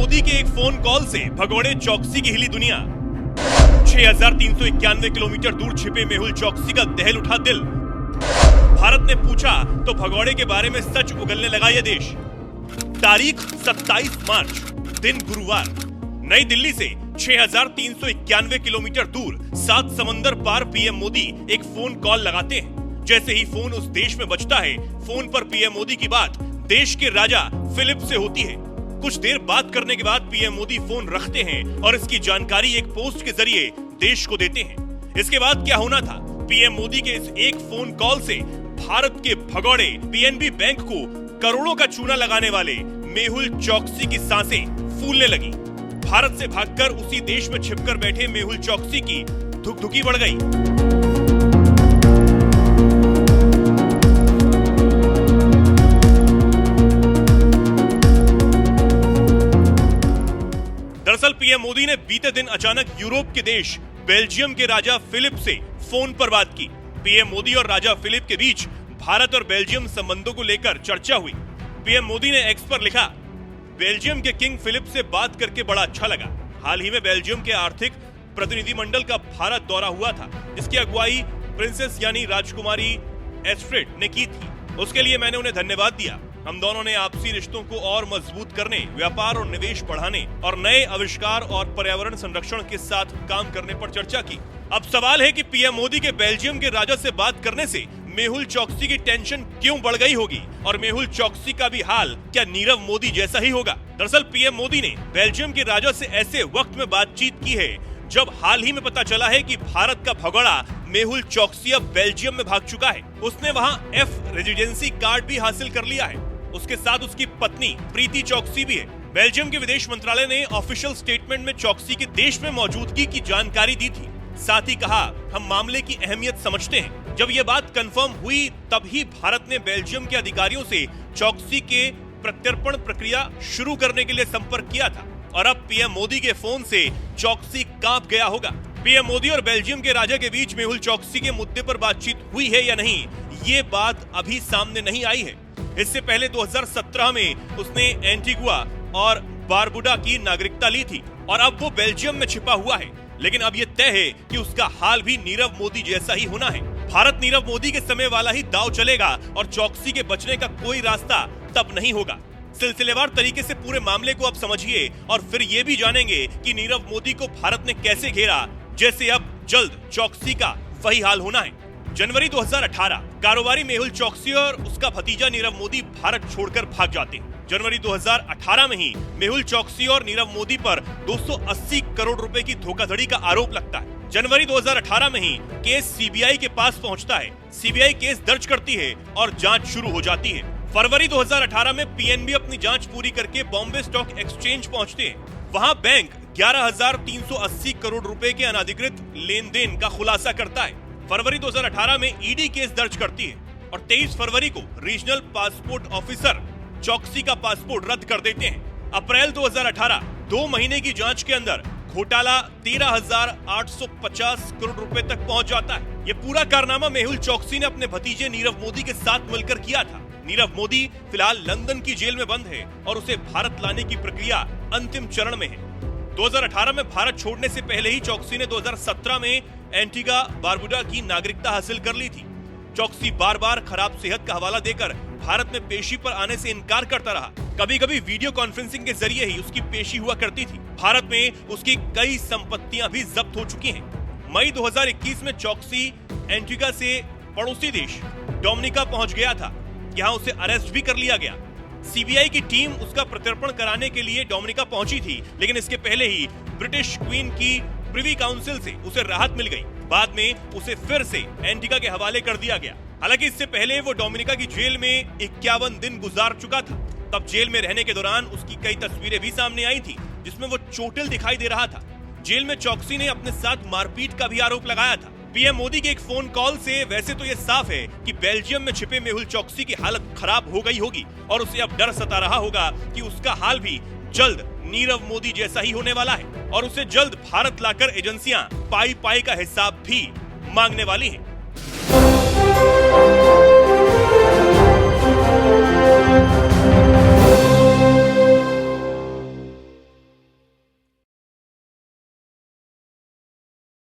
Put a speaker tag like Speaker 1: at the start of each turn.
Speaker 1: मोदी के एक phone call से भगोड़े चौकसी की हिली दुनिया। 6,391 किलोमीटर दूर छिपे मेहुल चौकसी का दहल उठा दिल। भारत ने पूछा तो भगोड़े के बारे में सच उगलने लगा यह देश। तारीख 27 मार्च, दिन गुरुवार। नई दिल्ली से 6,391 किलोमीटर दूर 7 समंदर पार पीएम मोदी एक फोन कॉल लगाते हैं। जैसे ही फोन उस देश में बजता है, फोन पर पीएम मोदी की बात देश के राजा फिलिप से होती है। कुछ देर बात करने के बाद पीएम मोदी फोन रखते हैं और इसकी जानकारी एक पोस्ट के जरिए देश को देते हैं। इसके बाद क्या होना था? पीएम मोदी के इस एक फोन कॉल से भारत के भगोड़े पीएनबी बैंक को करोड़ों का चूना लगाने वाले मेहुल चौकसी की सांसें फूलने लगी। भारत से भागकर उसी देश में छिपकर बैठे मेहुल चौकसी की धुकधुकी बढ़ गई। दरअसल पीएम मोदी ने बीते दिन अचानक यूरोप के देश बेल्जियम के राजा फिलिप से फोन पर बात की। पीएम मोदी और राजा फिलिप के बीच भारत और बेल्जियम संबंधों को लेकर चर्चा हुई। पीएम मोदी ने एक्स पर लिखा, बेल्जियम के किंग फिलिप से बात करके बड़ा अच्छा लगा। हाल ही में बेल्जियम के आर्थिक प्रतिनिधिमंडल का भारत दौरा हुआ था, जिसकी अगुवाई प्रिंसेस यानी राजकुमारी एस्ट्रिड ने की थी। उसके लिए मैंने उन्हें धन्यवाद दिया। हम दोनों ने आपसी रिश्तों को और मजबूत करने, व्यापार और निवेश बढ़ाने और नए आविष्कार और पर्यावरण संरक्षण के साथ काम करने पर चर्चा की। अब सवाल है कि पीएम मोदी के बेल्जियम के राजा से बात करने से मेहुल चौकसी की टेंशन क्यों बढ़ गई होगी और मेहुल चौकसी का भी हाल क्या नीरव मोदी जैसा ही होगा? दरअसल पीएम मोदी ने बेल्जियम के राजा से ऐसे वक्त में बातचीत की है जब हाल ही में पता चला है कि भारत का भगोड़ा मेहुल चौकसी अब बेल्जियम में भाग चुका है। उसने वहां एफ रेजिडेंसी कार्ड भी हासिल कर लिया है। उसके साथ उसकी पत्नी प्रीति चौकसी भी है। बेल्जियम के विदेश मंत्रालय ने ऑफिशियल स्टेटमेंट में चौकसी के देश में मौजूदगी की जानकारी दी थी। साथ ही कहा, हम मामले की अहमियत समझते हैं। जब यह बात कंफर्म हुई तब ही भारत ने बेल्जियम के अधिकारियों से चौकसी के प्रत्यर्पण प्रक्रिया शुरू करने के लिए संपर्क किया था और अब पीएम मोदी के फोन से चौकसी कांप गया होगा। पीएम मोदी और बेल्जियम के राजा के बीच मेहुल चौकसी के मुद्दे पर बातचीत हुई है या नहीं, ये बात अभी सामने नहीं आई है। इससे पहले 2017 में उसने एंटीगुआ और बारबुडा की नागरिकता ली थी और अब वो बेल्जियम में छिपा हुआ है। लेकिन अब ये तय है कि उसका हाल भी नीरव मोदी जैसा ही होना है। भारत नीरव मोदी के समय वाला ही दांव चलेगा और चौकसी के बचने का कोई रास्ता तब नहीं होगा। सिलसिलेवार तरीके से पूरे मामले को अब समझिए और फिर ये भी जानेंगे कि नीरव मोदी को भारत ने कैसे घेरा, जैसे अब जल्द चौकसी का वही हाल होना है। जनवरी 2018, कारोबारी मेहुल चौकसी और उसका भतीजा नीरव मोदी भारत छोड़कर भाग जाते हैं। जनवरी 2018 में ही मेहुल चौकसी और नीरव मोदी पर 280 करोड़ रुपए की धोखाधड़ी का आरोप लगता है। जनवरी 2018 में ही केस सीबीआई के पास पहुंचता है। सीबीआई केस दर्ज करती है और जांच शुरू हो जाती है। फरवरी 2018 में पीएनबी अपनी जांच पूरी करके बॉम्बे स्टॉक एक्सचेंज पहुंचते हैं। वहां बैंक 11,380 करोड़ रुपए के अनाधिकृत लेन देन का खुलासा करता है। फरवरी 2018 में ईडी केस दर्ज करती है और 23 फरवरी को रीजनल पासपोर्ट ऑफिसर चौकसी का पासपोर्ट रद्द कर देते हैं। अप्रैल 2018, 2 महीने की जांच के अंदर घोटाला 13,850 करोड़ रुपए तक पहुंच जाता है। ये पूरा कारनामा मेहुल चौकसी ने अपने भतीजे नीरव मोदी के साथ मिलकर किया था। नीरव मोदी फिलहाल लंदन की जेल में बंद है और उसे भारत लाने की प्रक्रिया अंतिम चरण में है। 2018 में भारत छोड़ने से पहले ही चौकसी ने 2017 में एंटीगा बारबुडा की नागरिकता हासिल कर ली थी। चौकसी बार बार खराब सेहत का हवाला देकर भारत में पेशी पर आने से इनकार करता रहा। कभी कभी वीडियो कॉन्फ्रेंसिंग के जरिए ही उसकी पेशी हुआ करती थी। भारत में उसकी कई संपत्तियां भी जब्त हो चुकी हैं। मई 2021 में चौकसी एंटीगा से पड़ोसी देश डोमिनिका पहुंच गया था। यहाँ उसे अरेस्ट भी कर लिया गया। सीबीआई की टीम उसका प्रत्यर्पण कराने के लिए डोमिनिका पहुंची थी, लेकिन इसके पहले ही ब्रिटिश क्वीन की प्रिवी काउंसिल से उसे राहत मिल गई। बाद में उसे फिर से एंटीगा के हवाले कर दिया गया। हालांकि इससे पहले वो डोमिनिका की जेल में 51 दिन गुजार चुका था। तब जेल में रहने के दौरान उसकी कई तस्वीरें भी सामने आई थी, जिसमें वो चोटिल दिखाई दे रहा था। जेल में चौकसी ने अपने साथ मारपीट का भी आरोप लगाया था। पीएम मोदी के एक फोन कॉल से वैसे तो ये साफ है कि बेल्जियम में छिपे मेहुल चौकसी की हालत खराब हो गई होगी और उसे अब डर सता रहा होगा कि उसका हाल भी जल्द नीरव मोदी जैसा ही होने वाला है और उसे जल्द भारत लाकर एजेंसियां पाई का हिसाब भी मांगने वाली हैं।